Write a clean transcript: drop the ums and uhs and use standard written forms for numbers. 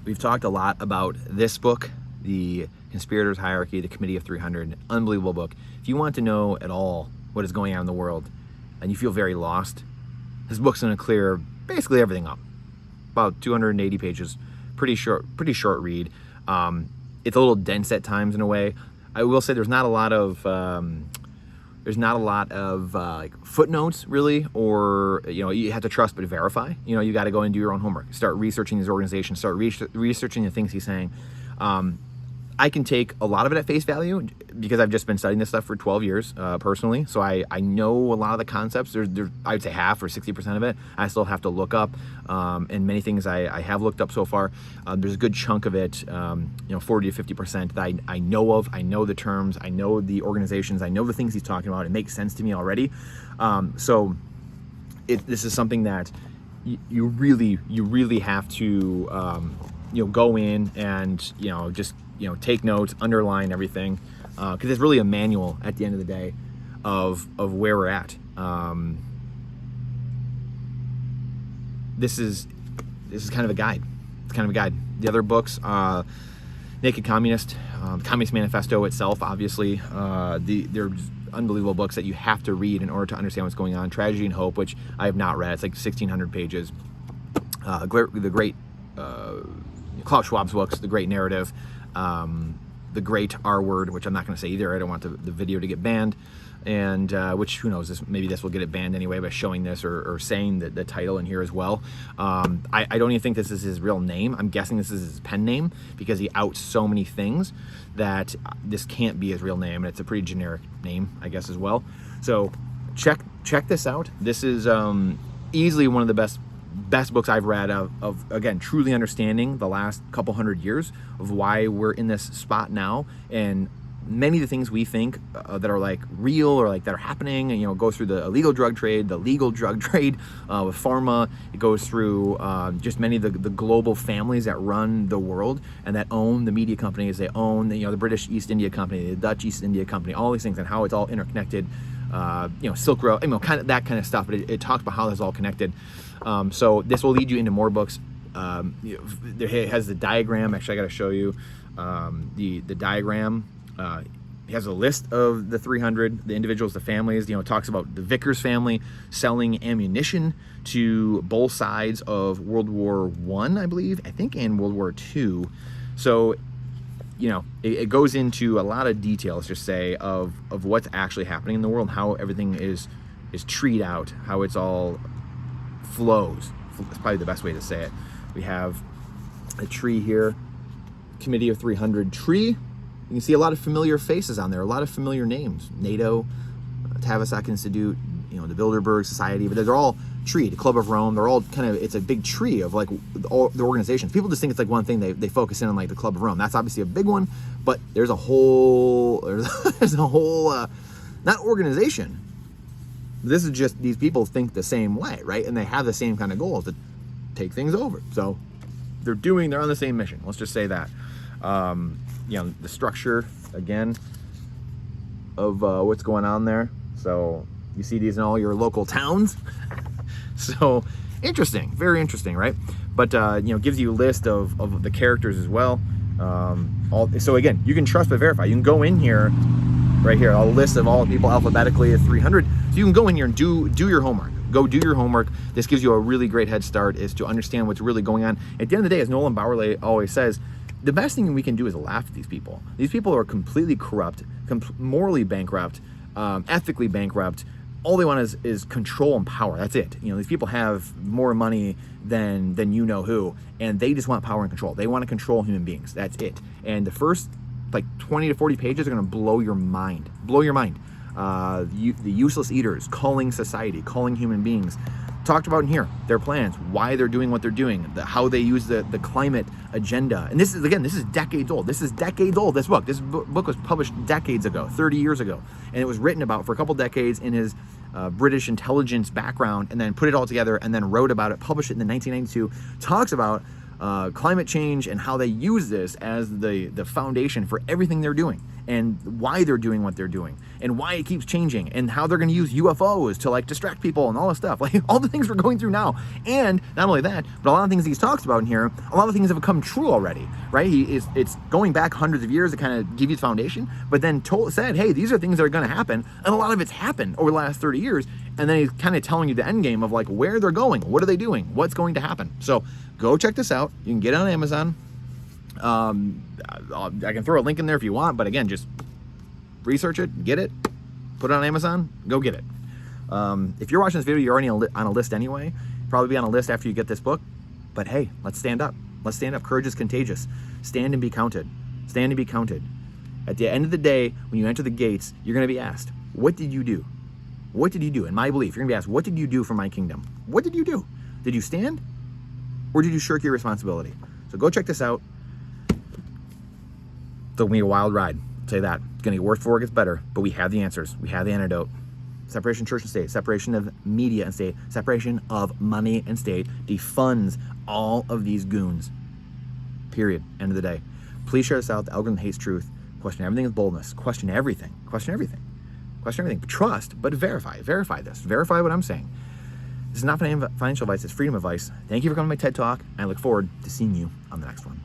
We've talked a lot about this book, The Conspirator's Hierarchy, The Committee of 300, unbelievable book. If you want to know at all what is going on in the world and you feel very lost, this book's going to clear basically everything up. About 280 pages, pretty short read. It's a little dense at times in a way. I will say there's not a lot of like footnotes really, or you have to trust but verify. You got to go and do your own homework. Start researching these organizations. Start researching the things he's saying. I can take a lot of it at face value because I've just been studying this stuff for 12 years personally. So I know a lot of the concepts. There's I would say half or 60% of it I still have to look up, and many things I have looked up so far. There's a good chunk of it, 40 to 50% that I know of. I know the terms. I know the organizations. I know the things he's talking about. It makes sense to me already. So this is something that you really have to go in and just take notes, underline everything, because it's really a manual at the end of the day of where we're at. This is kind of a guide. It's kind of a guide. The other books, Naked Communist, Communist Manifesto itself, obviously, they're unbelievable books that you have to read in order to understand what's going on. Tragedy and Hope, which I have not read. It's like 1,600 pages. The great Klaus Schwab's books, The Great Narrative, The Great R Word, which I'm not going to say either. I don't want the video to get banned, and which, who knows, maybe this will get it banned anyway by showing this or saying the title in here as well. I don't even think this is his real name. I'm guessing this is his pen name because he outs so many things that this can't be his real name, and it's a pretty generic name, I guess, as well. So check this out. This is easily one of the best books I've read of again, truly understanding the last couple hundred years of why we're in this spot now, and many of the things we think that are like real or like that are happening, and it goes through the illegal drug trade, the legal drug trade with pharma. It goes through just many of the global families that run the world and that own the media companies. They own the British East India Company, the Dutch East India Company, all these things, and how it's all interconnected. Silk Road, kind of that kind of stuff, but it talks about how that's all connected. So this will lead you into more books. It has the diagram. Actually, I got to show you the diagram. It has a list of the 300, the individuals, the families. It talks about the Vickers family selling ammunition to both sides of World War I believe, and World War II. So it goes into a lot of detail, let's just say, of what's actually happening in the world, how everything is treed out, how it's all flows. That's probably the best way to say it. We have a tree here, Committee of 300 tree. You can see a lot of familiar faces on there, a lot of familiar names. NATO, Tavistock Institute, the Bilderberg Society, but they're all tree, the Club of Rome. They're all kind of, it's a big tree of like all the organizations. People just think it's like one thing. They focus in on like the Club of Rome. That's obviously a big one, but there's a whole, not organization. This is just, these people think the same way, right? And they have the same kind of goals to take things over. So they're on the same mission. Let's just say that. The structure, again, of what's going on there. So you see these in all your local towns. So interesting, very interesting, right? But gives you a list of the characters as well. So again, you can trust but verify. You can go in here, right here, a list of all the people alphabetically at 300. So you can go in here and do your homework. Go do your homework. This gives you a really great head start, is to understand what's really going on. At the end of the day, as Nolan Bowerley always says, the best thing we can do is laugh at these people. These people are completely corrupt, morally bankrupt, ethically bankrupt. All they want is control and power. That's it. These people have more money than who, and they just want power and control. They want to control human beings. That's it. And the first 20 to 40 pages are going to blow your mind. Blow your mind. The useless eaters, culling society, culling human beings. Talked about in here, their plans, why they're doing what they're doing, how they use the climate agenda. And this is decades old. This book was published decades ago, 30 years ago. And it was written about for a couple decades in his British intelligence background, and then put it all together and then wrote about it, published it in 1992, talks about climate change and how they use this as the foundation for everything they're doing. and why they're doing what they're doing, and why it keeps changing, and how they're going to use UFOs to like distract people and all this stuff. Like all the things we're going through now. And not only that, but a lot of things he's talks about in here, a lot of things have come true already, right? It's going back hundreds of years to kind of give you the foundation, but then said, hey, these are things that are going to happen, and a lot of it's happened over the last 30 years, and then he's kind of telling you the end game of like where they're going, what are they doing, what's going to happen. So go check this out. You can get it on Amazon. I can throw a link in there if you want, but again, just research it, get it, put it on Amazon, go get it. If you're watching this video, you're already on a list anyway. Probably be on a list after you get this book. But hey, let's stand up. Let's stand up. Courage is contagious. Stand and be counted. Stand and be counted. At the end of the day, when you enter the gates, you're going to be asked, what did you do? What did you do? In my belief, you're going to be asked, what did you do for my kingdom? What did you do? Did you stand? Or did you shirk your responsibility? So go check this out. It's going to be a wild ride. I'll say that. It's going to get worse before it gets better, but we have the answers. We have the antidote. Separation of church and state, separation of media and state, separation of money and state defunds all of these goons. Period. End of the day. Please share this out. The algorithm hates truth. Question everything with boldness. Question everything. Question everything. Question everything. Trust, but verify. Verify this. Verify what I'm saying. This is not financial advice. It's freedom advice. Thank you for coming to my TED Talk. I look forward to seeing you on the next one.